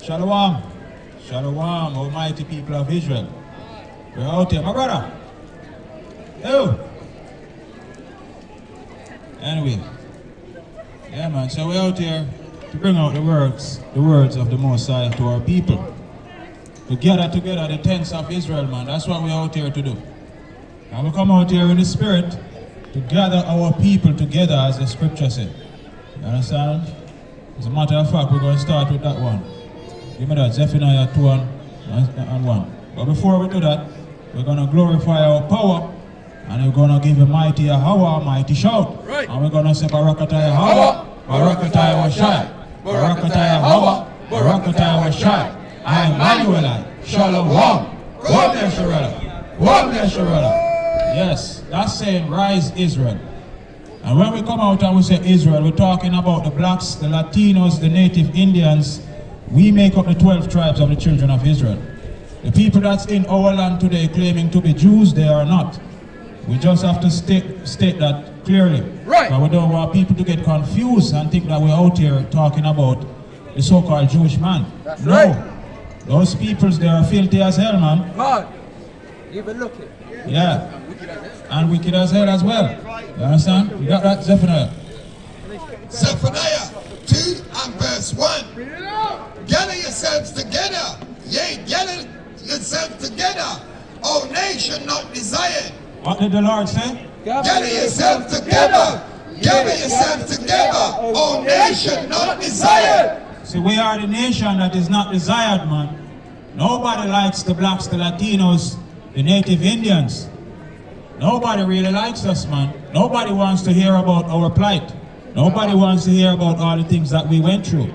Shalom. Shalom, almighty people of Israel. We're out here. My brother. Yo. Anyway. Yeah, man. So we're out here to bring out the words of the Most High to our people. To gather together the tents of Israel, man. That's what we're out here to do. And we come out here in the spirit to gather our people together, as the scripture said. You understand? As a matter of fact, we're going to start with that one. Give me that, Zephaniah 2 and 1. But before we do that, we're going to glorify our power, and we're going to give a mighty Yahweh a mighty shout. Right. And we're going to say, Barakatah Yahweh, Barakatah Washai, Barakatah Yahweh, Barakatah Washai. I am Manuelite, Shalom, Wam Yesharala, Wam Yesharala. Yes, that's saying, rise Israel. And when we come out and we say Israel, we're talking about the blacks, the Latinos, the native Indians. We make up the 12 tribes of the children of Israel. The people that's in our land today claiming to be Jews, they are not. We just have to state that clearly. Right. But we don't want people to get confused and think that we're out here talking about the so-called Jewish man. That's no. right. Those peoples, they are filthy as hell, man. God, even looking. Yeah. And wicked as hell as well. You understand? You got that, Zephaniah? Zephaniah 2 and verse 1. Gather yourselves together. Yea, gather yourselves together. O nation not desired. What did the Lord say? Gather yourselves together. Gather yourselves together. O nation not desired. See, we are the nation that is not desired, man. Nobody likes the blacks, the Latinos, the native Indians. Nobody really likes us, man. Nobody wants to hear about our plight. Nobody wants to hear about all the things that we went through.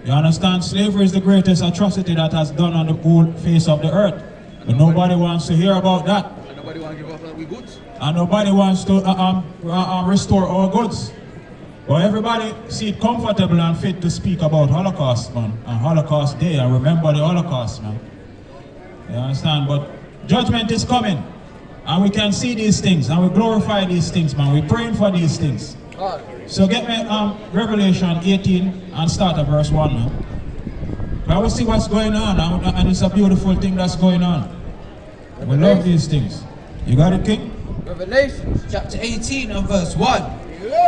You understand? Slavery is the greatest atrocity that has done on the whole face of the earth. But nobody wants to hear about that. And nobody wants to give up our goods. And nobody wants to restore our goods. But everybody see it comfortable and fit to speak about Holocaust, man. And Holocaust Day, and remember the Holocaust, man. You understand? But judgment is coming. And we can see these things, and we glorify these things, man. We're praying for these things. God. So get me Revelation 18 and start at verse 1, man. I will see what's going on, and it's a beautiful thing that's going on. We love these things. You got it, King? Revelation Chapter 18 and verse 1.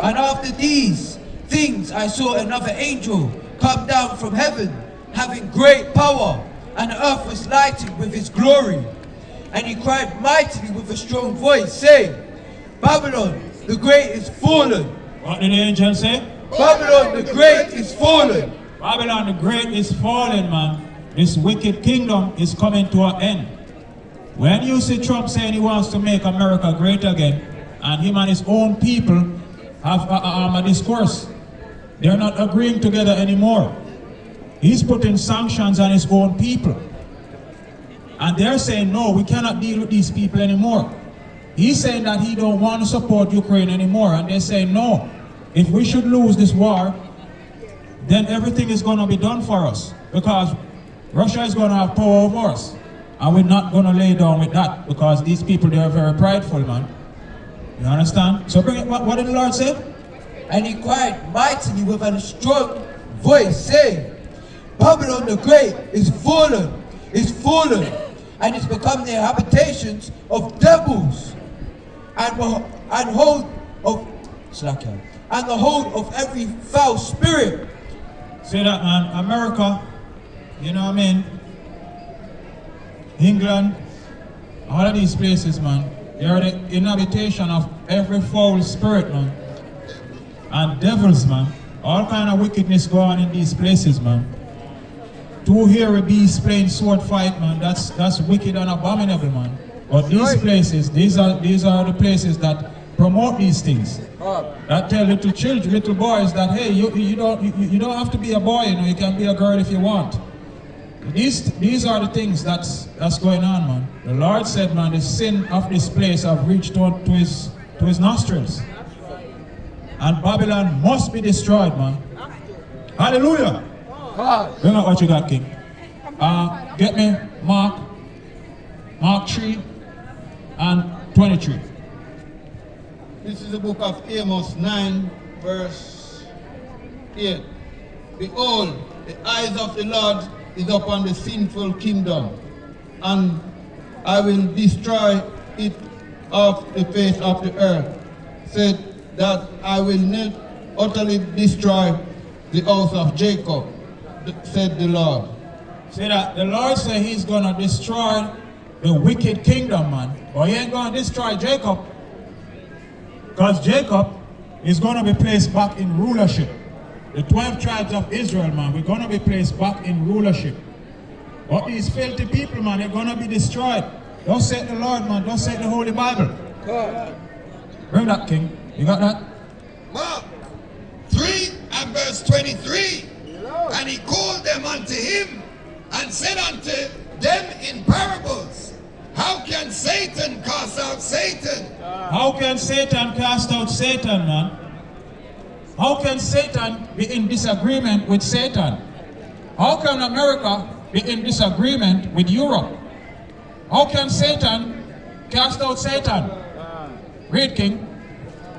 And after these things I saw another angel come down from heaven, having great power, and the earth was lighted with his glory. And he cried mightily with a strong voice, saying, Babylon the great is fallen. What did the angel say? Babylon the great is fallen. Babylon the great is fallen, man. This wicked kingdom is coming to an end. When you see Trump saying he wants to make America great again, and him and his own people have a discourse, they're not agreeing together anymore. He's putting sanctions on his own people. And they're saying, no, we cannot deal with these people anymore. He's saying that he don't want to support Ukraine anymore. And they're saying, no, if we should lose this war, then everything is going to be done for us. Because Russia is going to have power over us. And we're not going to lay down with that. Because these people, they are very prideful, man. You understand? So bring it, what did the Lord say? And he cried mightily with a strong voice, saying, Babylon the great is fallen, and it's become the habitations of devils, and hold of and the hold of every foul spirit. See that, man? America, you know what I mean? England, all of these places, man, they are the inhabitation of every foul spirit, man. And devils, man. All kind of wickedness go on in these places, man. Two hairy beasts playing sword fight, man. That's wicked and abominable, man. But these places, these are the places that promote these things. That tell little children, little boys that, hey, you don't have to be a boy, you know, you can be a girl if you want. These are the things that's going on, man. The Lord said, man, the sin of this place have reached to his nostrils. And Babylon must be destroyed, man. Hallelujah. Bring out what you got, King. Get me Mark 3 and 23. This is the book of Amos 9, verse 8. Behold, the eyes of the Lord is upon the sinful kingdom, and I will destroy it off the face of the earth. Said that I will not utterly destroy the house of Jacob, said the Lord. See that the Lord said he's gonna destroy the wicked kingdom, man. But he ain't gonna destroy Jacob. Because Jacob is gonna be placed back in rulership. The 12 tribes of Israel, man, we're gonna be placed back in rulership. But these filthy people, man, they're gonna be destroyed. Don't say the Lord, man, don't say the Holy Bible. Bring that, King. You got that? Mark 3 and verse 23. And he called them unto him and said unto them in parables, how can Satan cast out Satan? How can Satan cast out Satan, man? How can Satan be in disagreement with Satan? How can America be in disagreement with Europe? How can Satan cast out Satan? Read, King.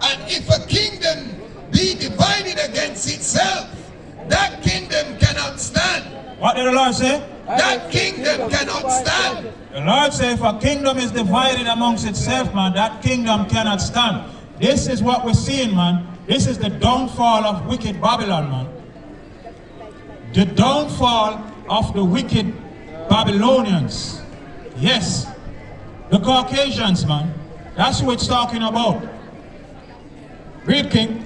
And if a kingdom be divided against itself, that kingdom cannot stand. What did the Lord say? That kingdom cannot stand. The Lord said, if a kingdom is divided amongst itself, man, that kingdom cannot stand. This is what we're seeing, man. This is the downfall of wicked Babylon, man. The downfall of the wicked Babylonians. Yes. The Caucasians, man. That's what it's talking about. Read, King.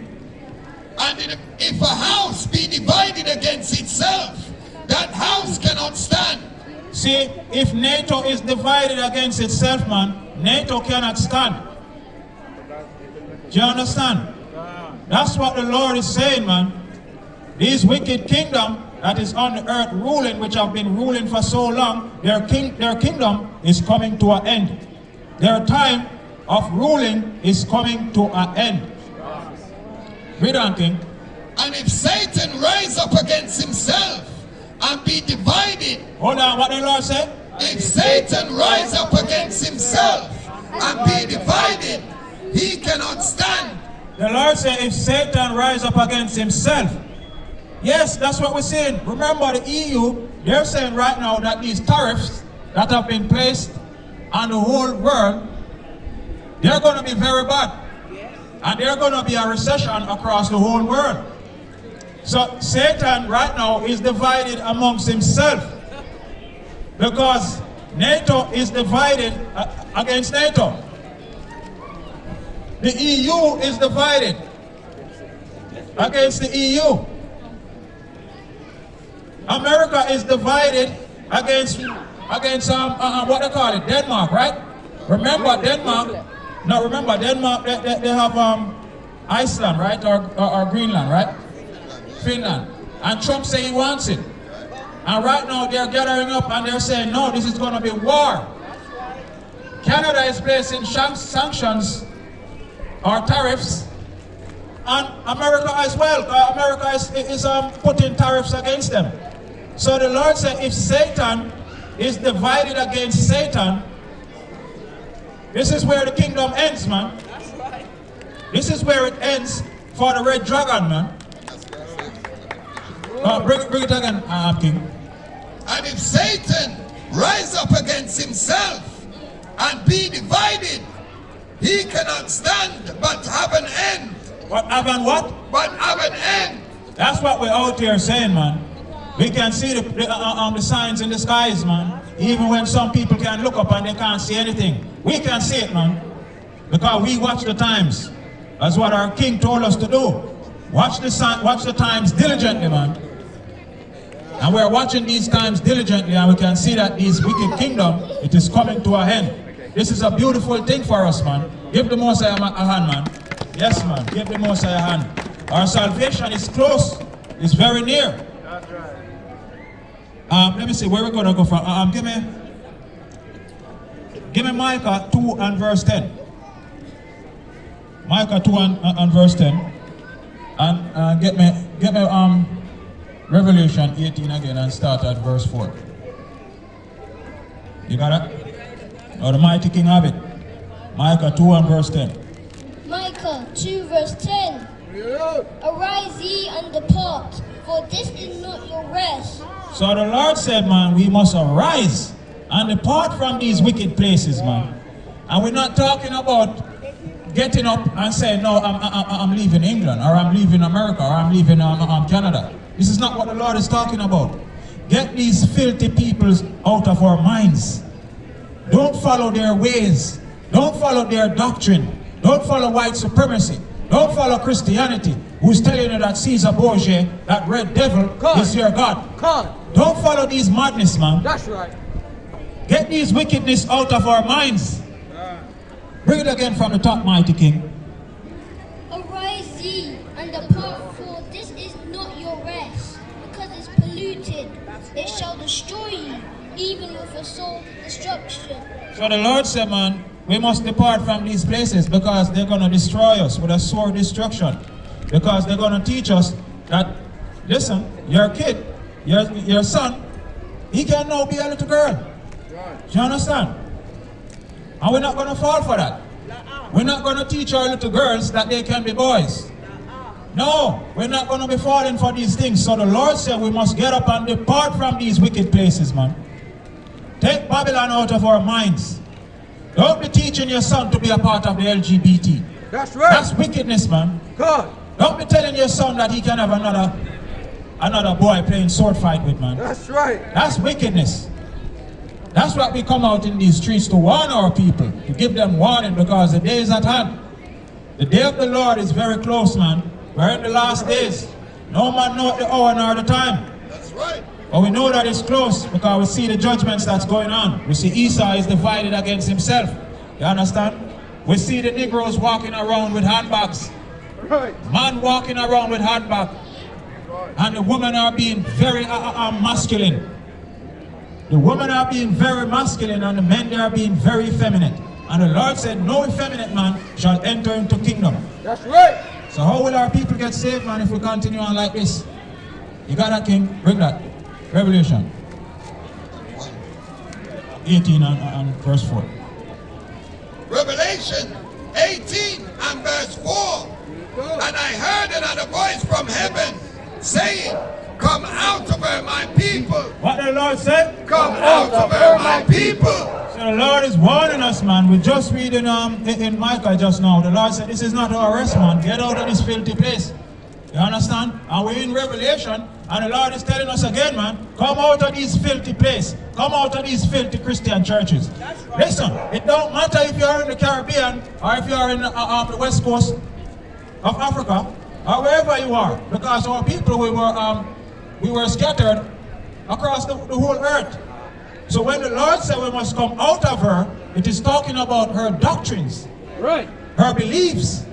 And if a house be divided against itself, that house cannot stand. See, if NATO is divided against itself, man, NATO cannot stand. Do you understand? That's what the Lord is saying, man. These wicked kingdom that is on the earth ruling, which have been ruling for so long, their kingdom is coming to an end. Their time of ruling is coming to an end. Read on, King. And if Satan rise up against himself and be divided. Hold on, what the Lord said? If Satan rise up against himself and be divided, he cannot stand. The Lord said if Satan rise up against himself. Yes, that's what we're saying. Remember the EU, they're saying right now that these tariffs that have been placed on the whole world, they're going to be very bad. And there's going to be a recession across the whole world. So Satan right now is divided amongst himself. Because NATO is divided against NATO. The EU is divided against the EU. America is divided against what they call it, Denmark, right? Remember Denmark? No, remember Denmark. They have Iceland, right, or Greenland, right? Finland. And Trump say he wants it. And right now they're gathering up and they're saying, no, this is going to be war. Canada is placing sanctions or tariffs on America as well. America is putting tariffs against them. So the Lord said, if Satan is divided against Satan, this is where the kingdom ends, man. This is where it ends for the red dragon, man. Bring it again, King. And if Satan rise up against himself and be divided, he cannot stand but have an end. But have an what? But have an end. That's what we're out here saying, man. We can see the signs in the skies, man. Even when some people can look up and they can't see anything. We can see it, man. Because we watch the times. That's what our King told us to do. Watch the times diligently, man. And we're watching these times diligently, and we can see that this wicked kingdom, it is coming to an end. This is a beautiful thing for us, man. Give the Most High a hand, man. Yes, man. Give the Most High a hand. Our salvation is close. It's very near. That's right. Let me see where we're going to go from. Give me Micah 2 and verse 10. Micah 2 and verse 10. And get me Revelation 18 again and start at verse 4. You got it? Or the mighty King have it. Micah 2 and verse 10. Micah 2 verse 10. Arise ye and depart, for this is not your rest. So the Lord said, man, we must arise and depart from these wicked places, man. And we're not talking about getting up and saying, no, I'm leaving England, or I'm leaving America, or I'm leaving Canada. This is not what the Lord is talking about. Get these filthy peoples out of our minds. Don't follow their ways. Don't follow their doctrine. Don't follow white supremacy. Don't follow Christianity, who's telling you that Caesar Borgia, that red devil, is your God. Don't follow these madness, man. That's right. Get these wickedness out of our minds. Bring it again from the top, mighty King. Arise ye and depart, for this is not your rest, because it's polluted. It shall destroy you, even with a soul destruction. So the Lord said, man, we must depart from these places because they're going to destroy us with a sore destruction. Because they're going to teach us that, listen, your kid, your son, he can now be a little girl. Do you understand? And we're not going to fall for that. We're not going to teach our little girls that they can be boys. No, we're not going to be falling for these things. So the Lord said we must get up and depart from these wicked places, man. Take Babylon out of our minds. Don't be teaching your son to be a part of the LGBT. That's right. That's wickedness, man. God. Don't be telling your son that he can have another boy playing sword fight with, man. That's right. That's wickedness. That's what we come out in these streets to warn our people, to give them warning, because the day is at hand. The day of the Lord is very close, man. We're in the last days. No man knows the hour nor the time. That's right. But we know that it's close because we see the judgments that's going on. We see Esau is divided against himself. You understand? We see the Negroes walking around with handbags. Right. Man walking around with handbags. And the women are being very masculine. The women are being very masculine and the men they are being very effeminate. And the Lord said, no effeminate man shall enter into kingdom. That's right. So how will our people get saved, man, if we continue on like this? You got that, King? Bring that. Revelation 18 and verse 4. Revelation 18 and verse 4. And I heard another voice from heaven saying, come out of her, my people. What the Lord said? Come out of her, my people. So the Lord is warning us, man. We just read in Micah just now. The Lord said, this is not our rest, man. Get out of this filthy place. You understand? And we're in Revelation, and the Lord is telling us again, man, come out of these filthy place. Come out of these filthy Christian churches. Right. Listen, it don't matter if you are in the Caribbean or if you are in the west coast of Africa or wherever you are, because our people, we were scattered across the whole earth. So when the Lord said we must come out of her, it is talking about her doctrines, Right. her beliefs.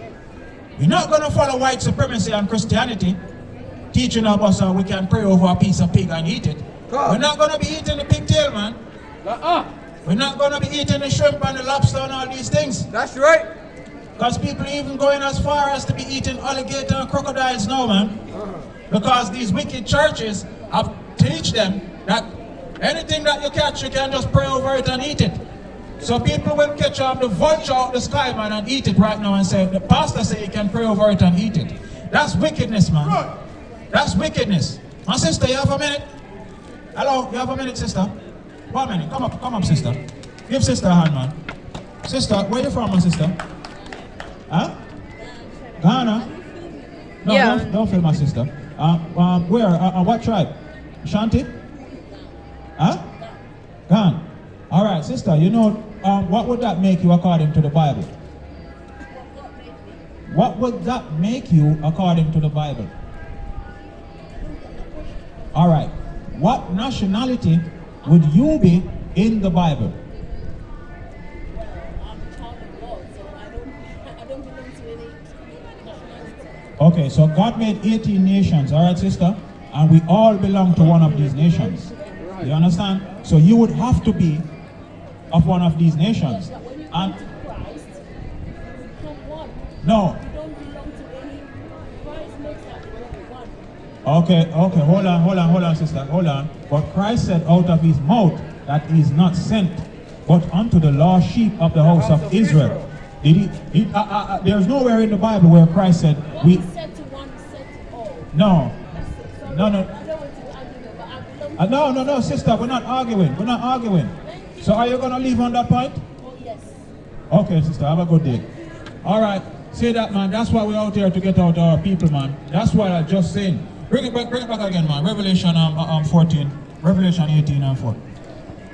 We're not going to follow white supremacy and Christianity, teaching us we can pray over a piece of pig and eat it. God. We're not going to be eating the pigtail, man. We're not going to be eating the shrimp and the lobster and all these things. That's right. Because people are even going as far as to be eating alligator and crocodiles now, man. Because these wicked churches have teach them that anything that you catch, you can just pray over it and eat it. So people will catch the vulture out the sky, man, and eat it right now and say, the pastor say you can pray over it and eat it. That's wickedness, man. That's wickedness. My sister, you have a minute? Hello, you have a minute, sister? 1 minute. Come up, sister. Give sister a hand, man. Sister, where you from, my sister? Huh? Ghana? No, Yeah. don't film my sister. Where? What tribe? Shanti? Huh? Ghana. All right, sister, you know, what would that make you according to the Bible? What would that make you according to the Bible? All right. What nationality would you be in the Bible? Okay, so God made 18 nations, all right, sister? And we all belong to one of these nations. You understand? So you would have to be of one of these nations. And no. Okay, hold on, sister, hold on. But Christ said out of his mouth that he is not sent, but unto the lost sheep of the house of Israel. Did he there's nowhere in the Bible where Christ said, we... Said to one, said to all. No, no. No, sister, we're not arguing. We're not arguing. So are you going to leave on that point? Yes. Okay, sister, have a good day. All right, say that, man. That's why we're out here to get out our people, man. That's what I'm just saying. Bring it back again, man. Revelation 14, Revelation 18 and 4.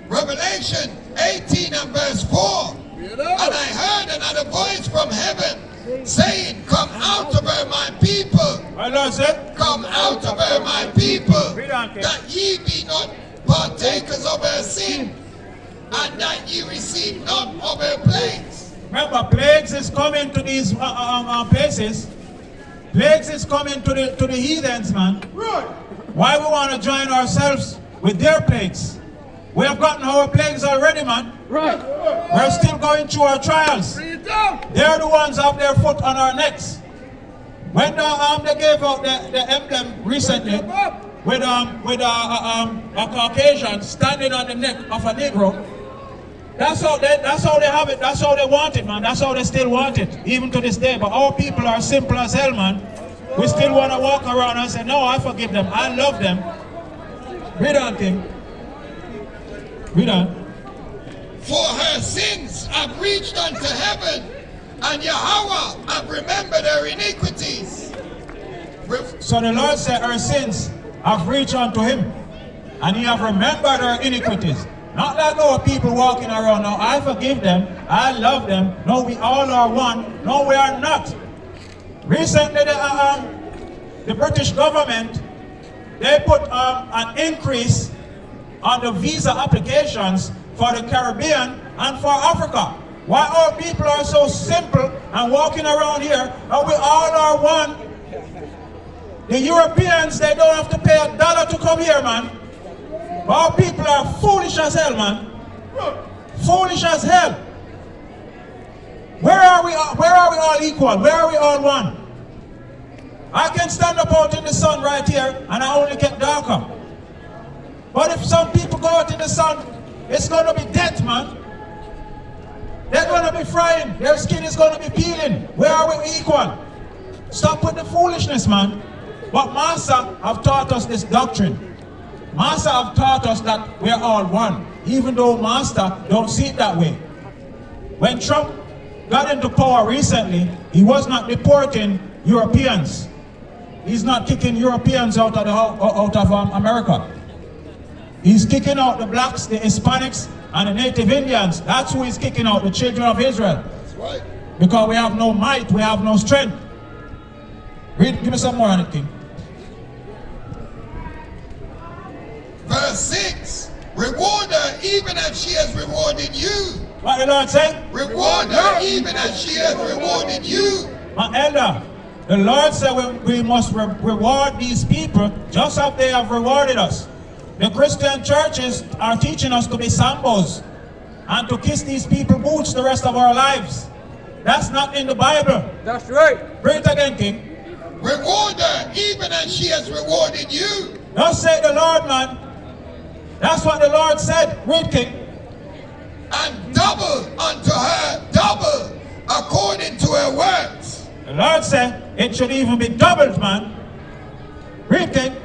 Revelation 18 and verse 4. And I heard another voice from heaven saying, come out of her, my people. My Lord said, Come out of her, my people, Read on, King. that ye be not partakers of her sin, and that ye receive not of her plagues. remember, plagues is coming to these places. Plagues is coming to the heathens, man. Why we want to join ourselves with their plagues? We have gotten our plagues already, man. Right. We're still going through our trials. Bring it down. They're the ones have their foot on our necks. When they gave out the emblem recently with a Caucasian standing on the neck of a Negro, that's how they have it. That's how they want it, man. That's how they still want it, even to this day. But our people are simple as hell, man. We still want to walk around and say, no, I forgive them. I love them. Read on, King. Read on. For her sins have reached unto heaven, and Yahweh have remembered her iniquities. So the Lord said her sins have reached unto him, and he have remembered her iniquities. Not like our people walking around now, I forgive them, I love them, no, we all are one. No, we are not. Recently, the British government, they put an increase on the visa applications for the Caribbean and for Africa. Why our people are so simple and walking around here, and we all are one. The Europeans, they don't have to pay $1 to come here, man. But our people are foolish as hell, man. Foolish as hell. Where are we all equal? Where are we all one? I can stand up out in the sun right here and I only get darker. But if some people go out in the sun, it's going to be death, man. They're going to be frying. Their skin is going to be peeling. Where are we equal? Stop with the foolishness, man. But Master have taught us this doctrine. Master have taught us that we're all one, even though Master don't see it that way. When Trump got into power recently, he was not deporting Europeans. He's not kicking Europeans out of America. He's kicking out the blacks, the Hispanics, and the Native Indians. That's who he's kicking out, the children of Israel. That's right. Because we have no might, we have no strength. Read, give me some more on it, King. Verse 6. Reward her even as she has rewarded you. What the Lord say? Reward her even as she has rewarded you. My elder, the Lord said we must reward these people just as they have rewarded us. The Christian churches are teaching us to be sambos and to kiss these people boots the rest of our lives. That's not in the Bible. That's right. Bring it again, King. Reward her even as she has rewarded you. Thus say the Lord, man. That's what the Lord said. Read, King. And double unto her, double according to her works. The Lord said it should even be doubled, man. Read, King.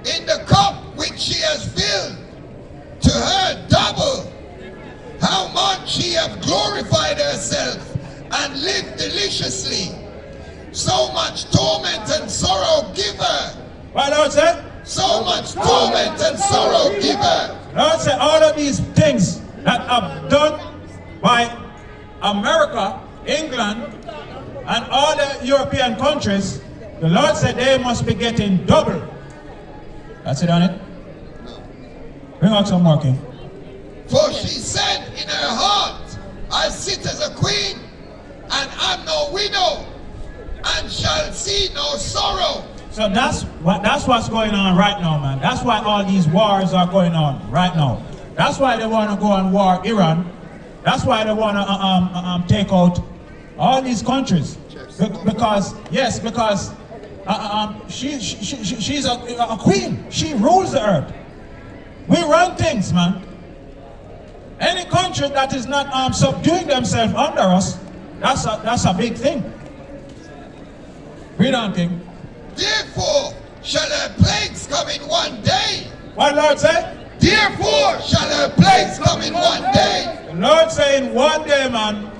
In the cup which she has filled, to her double. How much she hath glorified herself and lived deliciously. So much torment and sorrow give her. What the Lord said? So much torment and sorrow give her. The Lord said all of these things that are done by America, England, and all the European countries, the Lord said they must be getting double. That's it on it? Bring out some more, King. For she said in her heart, I sit as a queen, and am no widow, and shall see no sorrow. So that's what's going on right now, man. That's why all these wars are going on right now. That's why they want to go and war Iran. That's why they want to take out all these countries. Because she's a queen. She rules the earth. We run things, man. Any country that is not subduing themselves under us, that's a big thing. Read on, King. Therefore shall her plagues come in one day. What Lord say? Therefore shall her plagues come in one day. The Lord saying one day, man,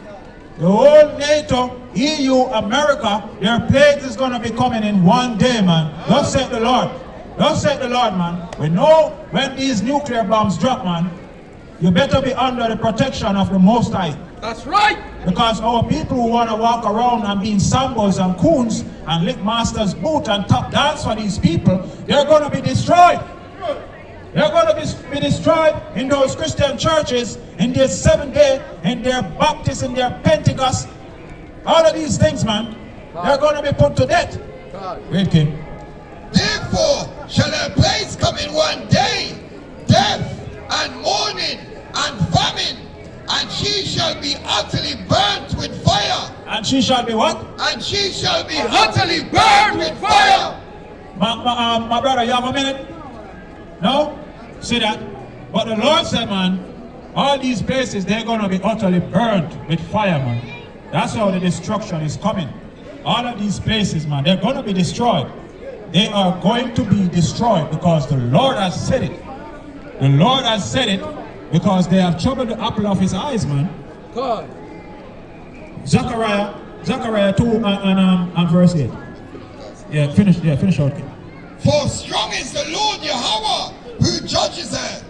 the whole NATO, EU, America, their plagues is going to be coming in one day, man. Thus said the Lord. Thus said the Lord, man. We know when these nuclear bombs drop, man, you better be under the protection of the Most High. That's right. Because our people who want to walk around and be in sambos and coons and lick master's boot and top dance for these people, they're going to be destroyed. They're going to be destroyed in those Christian churches, in their Seventh Day, in their Baptist, in their Pentecost. All of these things, man, they're going to be put to death. Great King. Therefore shall her plagues come in one day, death and mourning and famine, and she shall be utterly burnt with fire. And she shall be what? And she shall be utterly burned with fire. My brother, you have a minute? No? See that? But the Lord said, man, all these places, they're going to be utterly burnt with fire, man. That's how the destruction is coming. All of these places, man, they're going to be destroyed. They are going to be destroyed because the Lord has said it. The Lord has said it because they have troubled the apple of his eyes, man. God. Zechariah 2 and verse 8. Yeah, finish out. For strong is the Lord Yahweh who judges her.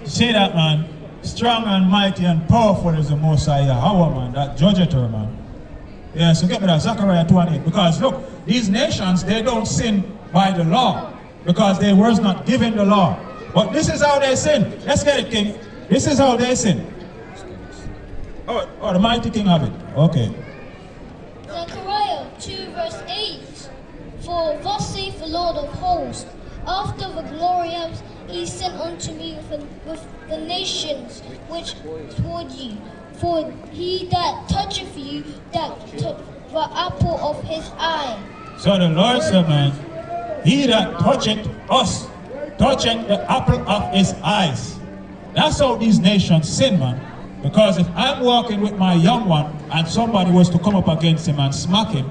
See that, man? Strong and mighty and powerful is the Most High Yahweh, man. That judgeth her, man. Yeah, so get me that, Zechariah 2 and 8. Because look, these nations, they don't sin by the law. Because they were not given the law. But this is how they sin. Let's get it, King. This is how they sin. Oh, the mighty King have it. Okay. Zechariah 2 verse 8. For thus saith the Lord of hosts, after the glory of he sent unto me with the nations which toward you. For he that toucheth you, that took the apple of his eye. So the Lord said, man, he that toucheth us, toucheth the apple of his eyes. That's how these nations sin, man. Because if I'm walking with my young one and somebody was to come up against him and smack him,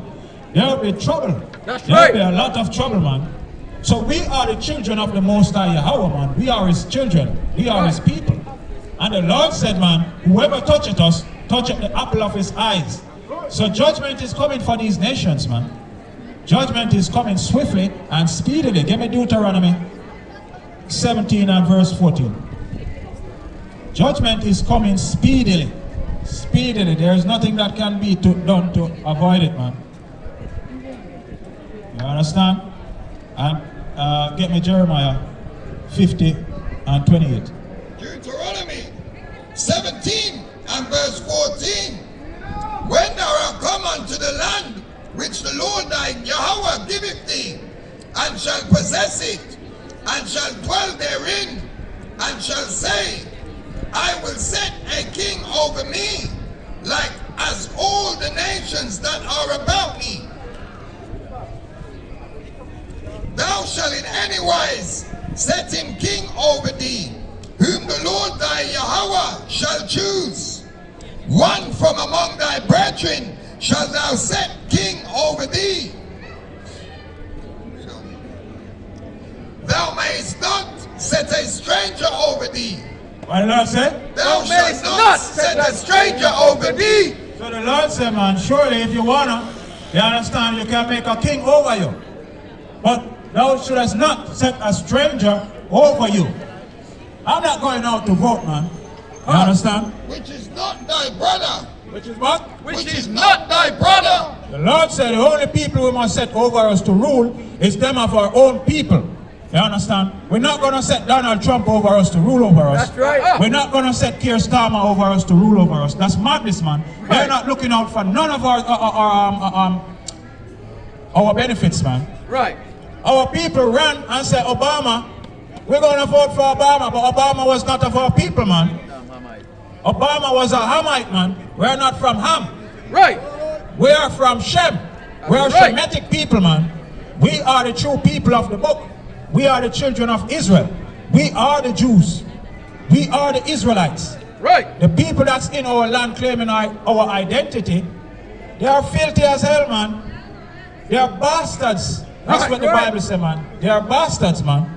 there'll be trouble. There'll be a lot of trouble, man. So we are the children of the Most High Yahweh, man. We are his children. We are his people. And the Lord said, man, whoever toucheth us, toucheth the apple of his eyes. So judgment is coming for these nations, man. Judgment is coming swiftly and speedily. Give me Deuteronomy 17 and verse 14. Judgment is coming speedily. Speedily. There is nothing that can be done to avoid it, man. You understand? And get me Jeremiah 50 and 28. Deuteronomy 17 and verse 14. When thou art come unto the land which the Lord thy Yahweh giveth thee, and shall possess it, and shall dwell therein, and shall say, I will set a king over me, like as all the nations that are about me. Thou shalt in any wise set him king over thee, whom the Lord thy Yahweh shall choose. One from among thy brethren shalt thou set king over thee. Thou mayest not set a stranger over thee. What the Lord said? Thou mayest not set a stranger over thee. So the Lord said, man, surely if you wanna, you understand, you can make a king over you. But thou shouldest not set a stranger over you. I'm not going out to vote, man. You understand? Which is not thy brother. Which is what? Which is not thy brother. The Lord said the only people we must set over us to rule is them of our own people. You understand? We're not going to set Donald Trump over us to rule over us. That's right. We're not going to set Keir Starmer over us to rule over us. That's madness, man. Right. They're not looking out for none of our benefits, man. Right. Our people ran and said, Obama, we're going to vote for Obama, but Obama was not of our people, man. Obama was a Hamite, man. We're not from Ham. Right. We are from Shem. We are right. Shemitic people, man. We are the true people of the book. We are the children of Israel. We are the Jews. We are the Israelites. Right. The people that's in our land claiming our identity, they are filthy as hell, man. They are bastards. That's what the Bible says, man. They are bastards, man.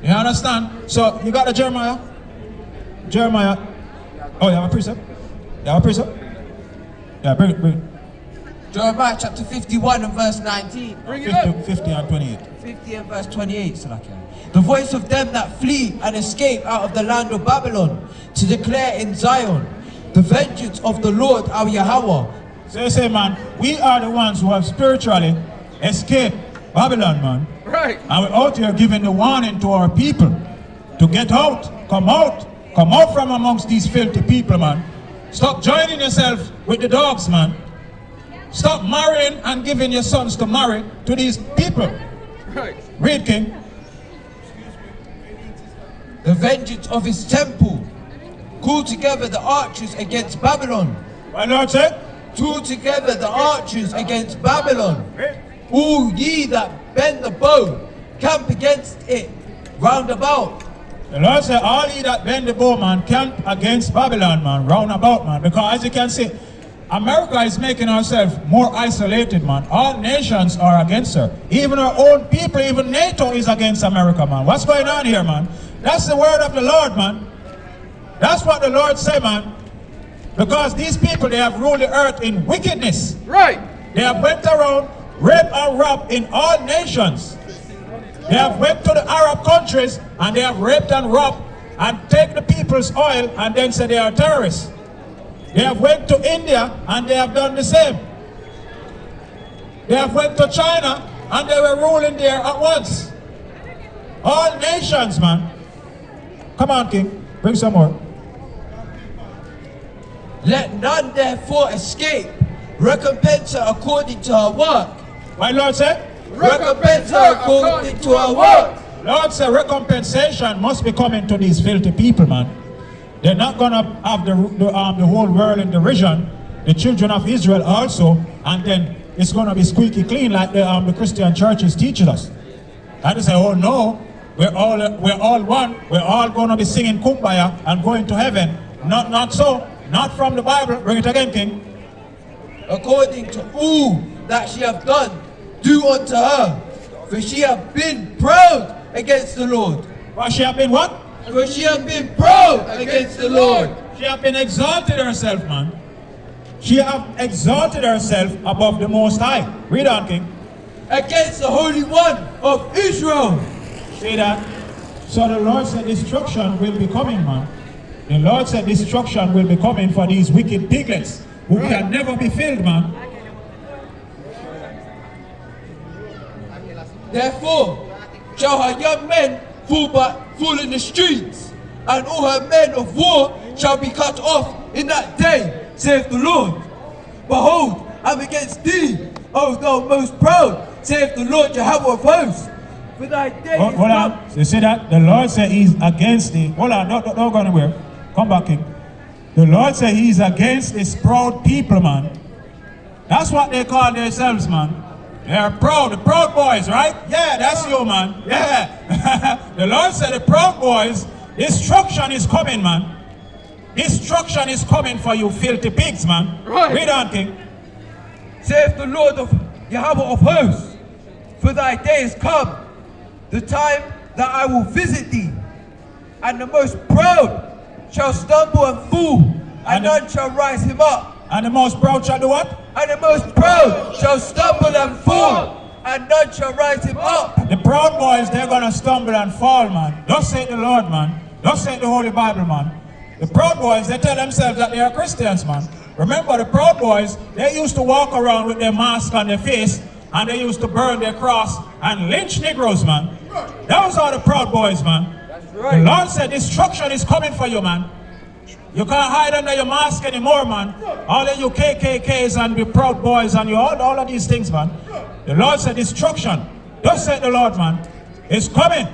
You understand? So, you got the Jeremiah? Jeremiah. Oh, you have a precept? You have a precept? Yeah, bring it. Jeremiah chapter 51 and verse 19. Bring it up. 50 and 28. 50 and verse 28, Salakia. The voice of them that flee and escape out of the land of Babylon, to declare in Zion the vengeance of the Lord our Yahweh. So you say, man, we are the ones who have spiritually escaped Babylon, man. Right. And we're out here giving the warning to our people to get out, come out from amongst these filthy people, man. Stop joining yourself with the dogs, man. Stop marrying and giving your sons to marry to these people. Right. Read, King. The vengeance of his temple. Call together the archers against Babylon. What Lord said? Call together the archers against Babylon. All ye that bend the bow, camp against it round about. The Lord said, all ye that bend the bow, man, camp against Babylon, man, round about, man. Because as you can see, America is making herself more isolated, man. All nations are against her. Even our own people, even NATO is against America, man. What's going on here, man? That's the word of the Lord, man. That's what the Lord said, man. Because these people, they have ruled the earth in wickedness. Right. They have went around, rape and rob in all nations. They have went to the Arab countries and they have raped and robbed and take the people's oil and then say they are terrorists. They have went to India and they have done the same. They have went to China and they were ruling there at once. All nations, man. Come on, King. Bring some more. Let none therefore escape. Recompense her according to her work. My Lord said? Recompense her according to her work. Lord said recompensation must be coming to these filthy people, man. They're not going to have the whole world in derision. The children of Israel also. And then it's going to be squeaky clean like the Christian churches teaching us. And they say, oh no, we're all one. We're all going to be singing Kumbaya and going to heaven. Not so. Not from the Bible. Bring it again, King. According to all that she hath done, do unto her. For she hath been proud against the Lord. Well, she have been what? For she hath been proud against the Lord. She have been exalted herself, man. She have exalted herself above the Most High. Read on, King. Against the Holy One of Israel. See that? So the Lord said destruction will be coming, man. The Lord said destruction will be coming for these wicked piglets who can never be filled, man. Therefore shall her young men fall in the streets, and all her men of war shall be cut off in that day, saith the Lord. Behold, I'm against thee, O thou most proud, saith the Lord Jehovah of hosts. For thy day is Hold on. You see that? The Lord said he's against thee. Hold on, don't go anywhere. Come back, King. The Lord said he's against this proud people, man. That's what they call themselves, man. They're proud, the proud boys, right? Yeah, that's you, man. Yeah. The Lord said the proud boys, destruction is coming, man. Destruction is coming for you filthy pigs, man. Right. Read on, King. saith the Lord of Yahweh of hosts. For thy day is come, the time that I will visit thee, and the most proud shall stumble and fall, and none shall rise him up. And the most proud shall do what? And the most proud shall stumble and fall, and none shall rise him up. The proud boys, they're going to stumble and fall, man. Thus say the Lord, man. Thus say the Holy Bible, man. The proud boys, they tell themselves that they are Christians, man. Remember, the proud boys, they used to walk around with their mask on their face, and they used to burn their cross and lynch Negroes, man. Those are the proud boys, man. That's right. The Lord said destruction is coming for you, man. You can't hide under your mask anymore, man. All of you KKKs and the proud boys and you, all of these things, man. The Lord said destruction. Thus said the Lord, man. It's coming.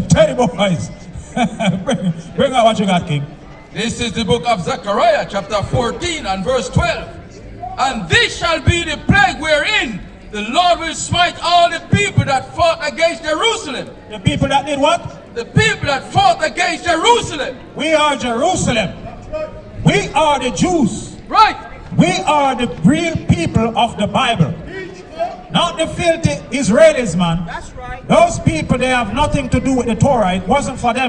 Teddy boys. bring out what you got, King. This is the book of Zechariah, chapter 14 and verse 12. And this shall be the plague wherein the Lord will smite all the people that fought against Jerusalem. The people that did what? The people that fought against Jerusalem. We are Jerusalem. We are the Jews. Right. We are the real people of the Bible. Not the filthy Israelis, man. That's right. Those people, they have nothing to do with the Torah. It wasn't for them.